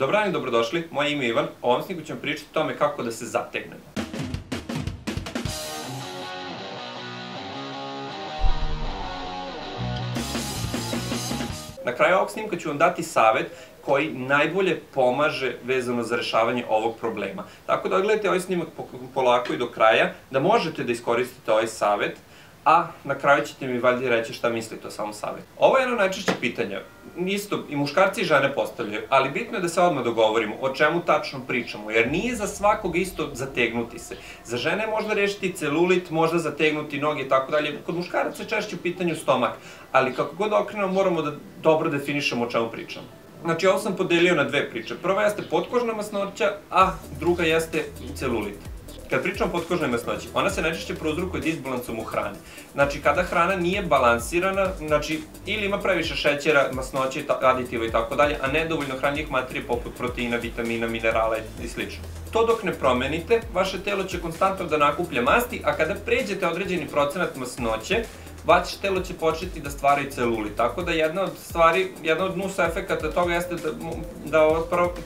Dobar dan i dobrodošli, moje ime je Ivan, u ovom sniku ćemo pričati o tome kako da se zategnemo. Na kraju ovog snimka ću vam dati savjet koji najbolje pomaže vezano za rešavanje ovog problema. Tako da odgledajte ovaj snimak polako i do kraja, da možete da iskoristite ovaj savjet, a na kraju ćete mi valjda reći šta mislite o samom savjetu. Ovo je jedno najčešće pitanja. Isto i muškarci i žene postavljaju, ali bitno je da se odmah dogovorimo o čemu tačno pričamo, jer nije za svakog isto zategnuti se. Za žene možda rešiti celulit, možda zategnuti noge i tako dalje. Kod muškaraca je češće u pitanju stomak, ali kako god okrenemo moramo da dobro definišemo o čemu pričamo. Znači, ovo sam podelio na dve priče. Prva jeste potkožna masnoća, a druga jeste celulit. Kad pričam o potkožnoj masnoći, ona se najčešće prouzrokuje disbalansom u hrani. Znači, kada hrana nije balansirana, znači, ili ima previše šećera, masnoće, aditiva i tako dalje, a nedovoljno hranjivih materija poput proteina, vitamina, minerala i sl. To dok ne promenite, vaše telo će konstantno da nakuplja masti, a kada pređete određeni procenat masnoće, vaše telo će početi da stvara i celulit. Tako da jedna od nusa efekata toga jeste da ova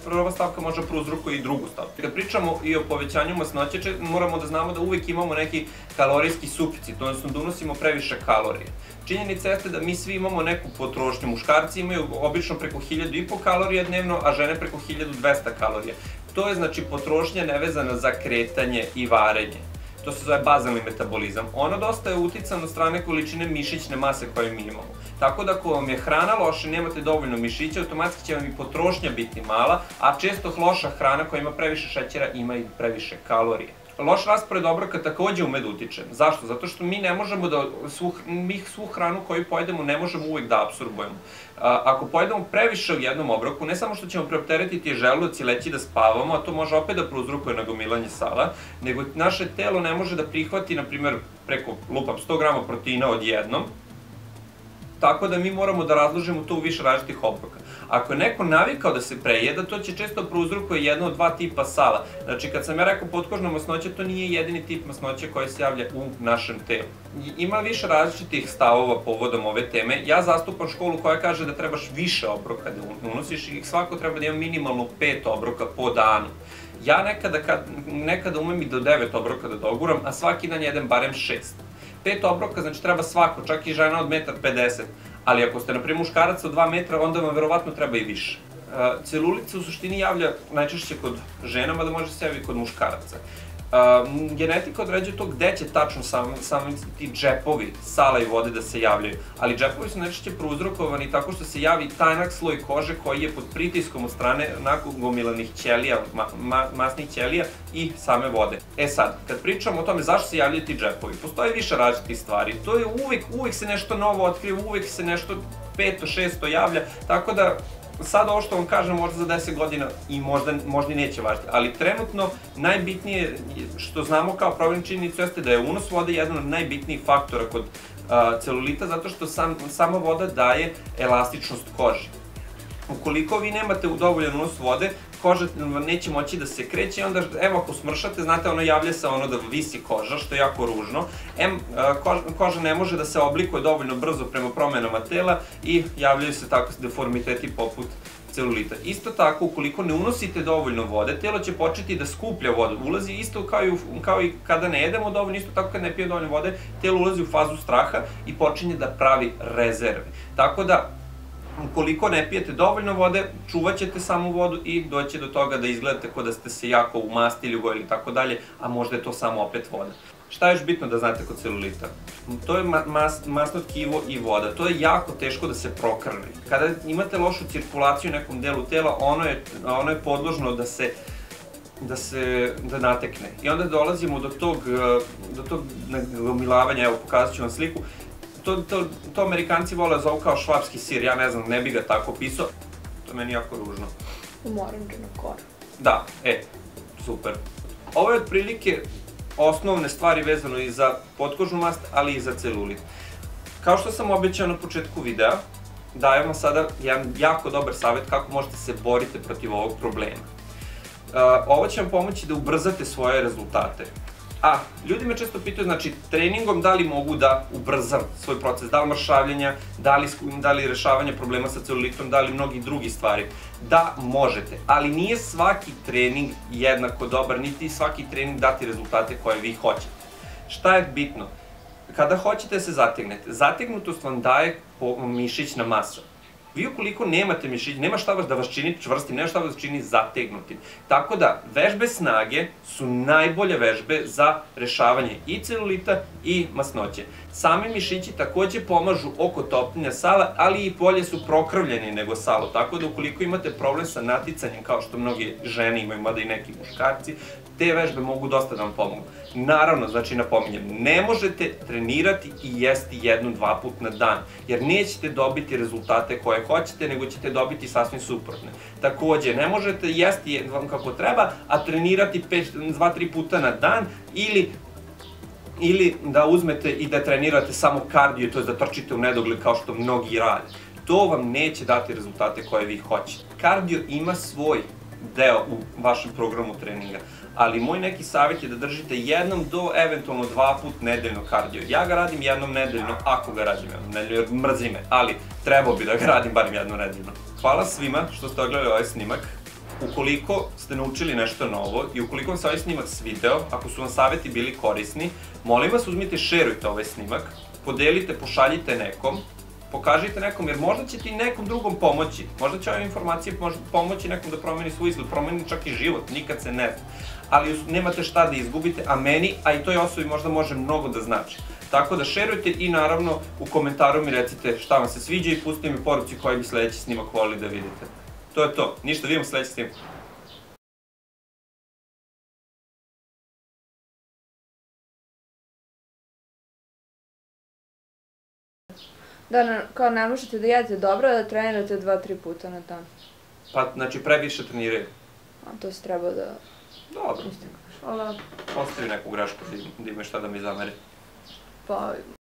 prva stavka može prouzrokuje i drugu stavku. Kad pričamo i o povećanju masnoće, moramo da znamo da uvek imamo neki kalorijski suficit, odnosno da unosimo previše kalorije. Činjenica jeste da mi svi imamo neku potrošnju. Muškarci imaju obično preko 1500 kalorija dnevno, a žene preko 1200 kalorija. To je znači potrošnja nevezana za kretanje i varenje. To se zove bazalni metabolizam. Ono dosta je uticano od strane količine mišićne mase koje mi imamo. Tako da ako vam je hrana loša i nemate dovoljno mišića, automatski će vam i potrošnja biti mala, a često loša hrana koja ima previše šećera ima i previše kalorije. Loš raspored obroka takođe ume da utiče. Zašto? Zato što mi ne možemo da, svu hranu koju pojedemo ne možemo uvek da apsorbujemo. Ako pojedemo previše u jednom obroku, ne samo što ćemo preopteretiti želudac i leći da spavamo, a to može opet da prouzrokuje nagomilanje sala, nego naše telo ne može da prihvati, na primjer, preko 100 grama proteina odjednom, tako da mi moramo da razložimo to u više različitih obroka. Ako je neko navikao da se prejeda, to će često prouzrokuje jedno od dva tipa sala. Znači, kad sam ja rekao potkožna masnoća, to nije jedini tip masnoće koji se javlja u našem telu. Ima više različitih stavova povodom ove teme. Ja zastupam školu koja kaže da trebaš više obroka da unosiš i svako treba da ima minimalno 5 obroka po danu. Ja nekada umem i do 9 obroka da doguram, a svaki dan jedem barem 6. 5 obroka, znači treba svako, čak i žena od 1,50 m, ali ako ste, na primjer, muškarac od 2 metra, onda vam verovatno treba i više. Celulit se u suštini javlja najčešće kod žena, mada može se javiti kod muškaraca. Genetika određuje to gde će tačno sami ti džepovi sala i vode da se javljaju, ali džepovi su najčešće prouzrokovani tako što se javi tanak sloj kože koji je pod pritiskom od strane nagomilanih ćelija, masnih ćelija i same vode. E sad, kad pričamo o tome zašto se javljaju ti džepovi, postoji više različitih stvari. To je uvek se nešto novo otkriva, uvek se nešto 500, 600 javlja, tako da sad ovo što vam kažem možda za 10 godina i možda i neće važiti, ali trenutno najbitnije što znamo kao problem činjenicu jeste da je unos vode jedan od najbitnijih faktora kod celulita, zato što sama voda daje elastičnost koži. Ukoliko vi nemate dovoljan unos vode, koža neće moći da se kreće i onda, evo ako smršate, znate, ono javlja se ono da visi koža, što je jako ružno. Koža ne može da se oblikuje dovoljno brzo prema promenama tela i javljaju se tako deformiteti poput celulita. Isto tako, ukoliko ne unosite dovoljno vode, telo će početi da skuplja vodu. Ulazi isto kao i kada ne jedemo dovoljno, isto tako kad ne pijemo dovoljno vode, telo ulazi u fazu straha i počinje da pravi rezerve. Tako da, ukoliko ne pijete dovoljno vode, čuvat ćete samu vodu i doći do toga da izgledate kao da ste se jako umastili, ugojili i tako dalje, a možda je to samo opet voda. Šta je još bitno da znate kod celulita? To je masno tkivo i voda. To je jako teško da se prokrvi. Kada imate lošu cirkulaciju u nekom delu tela, ono je podložno da natekne. I onda dolazimo do tog nagomilavanja, evo pokazat ću vam sliku. To Amerikanci vole zovu kao švapski sir, ja ne znam, ne bi ga tako pisao. To je meni jako ružno. Umoranđena kora. Da, super. Ovo je otprilike osnovne stvari vezano i za potkožnu mast, ali i za celulit. Kao što sam obećao na početku videa, dajem vam sada jedan jako dobar savjet kako možete se boriti protiv ovog problema. Ovo će vam pomoći da ubrzate svoje rezultate. A, ljudi me često pitaju, znači, treningom da li mogu da ubrzam svoj proces, da li mršavljenja, da li rešavanje problema sa celulitom, da li mnogi drugi stvari. Da, možete, ali nije svaki trening jednako dobar, niti svaki trening dati rezultate koje vi hoćete. Šta je bitno? Kada hoćete da se zategnete, zategnutost vam daje mišićna masa. Vi ukoliko nemate mišić, nema šta da vas čini čvrstim, nema šta da vas čini zategnutim. Tako da, vežbe snage su najbolje vežbe za rešavanje i celulita i masnoće. Sami mišići takođe pomažu oko topljenja sala, ali i bolje su prokrvljeni nego salo. Tako da ukoliko imate problem sa naticanjem, kao što mnogi žene imaju, mada i neki muškarci, te vežbe mogu dosta da vam pomognu. Naravno, znači napominjem, ne možete trenirati i jesti 1-2 puta na dan, jer nećete dobiti rezultate koje hoćete, nego ćete dobiti sasvim suprotne. Takođe, ne možete jesti kako treba, a trenirati 2-3 puta na dan, ili da uzmete i da trenirate samo kardio, to je da trčite u nedogled kao što mnogi rade. To vam neće dati rezultate koje vi hoćete. Kardio ima svoj deo u vašem programu treninga, ali moj neki savjet je da držite 1 do eventualno 2 put nedeljno kardio. Ja ga radim jednom nedeljno, ako ga radim jednom nedeljno, jer mrzi me, ali trebao bi da ga radim barem jednom nedeljno. Hvala svima što ste ogledali ovaj snimak. Ukoliko ste naučili nešto novo i ukoliko vam se ovaj snimak svideo, ako su vam savjeti bili korisni, molim vas uzmite, šerujte ovaj snimak, podelite, pošaljite nekom, pokažite nekom, jer možda će ti nekom drugom pomoći. Možda će ove informacije pomoći nekom da promeni svoj izgled, promeni čak i život, nikad se ne zna. Ali nemate šta da izgubite, a meni, a i toj osobi možda može mnogo da znači. Tako da šerujte i naravno u komentaru mi recite šta vam se sviđa i pustite mi poruci koji bi sledeći snimak volili da vidite. To je to, ništa, vidimo sledeći snimak. Da, kao ne možete da jedete dobro, da trenirate 2-3 puta na dan. Pa, znači, previše treniraju. A to se treba da... Dobro. Hvala. Ostavi neku grešku da ima šta da mi zameri. Pa...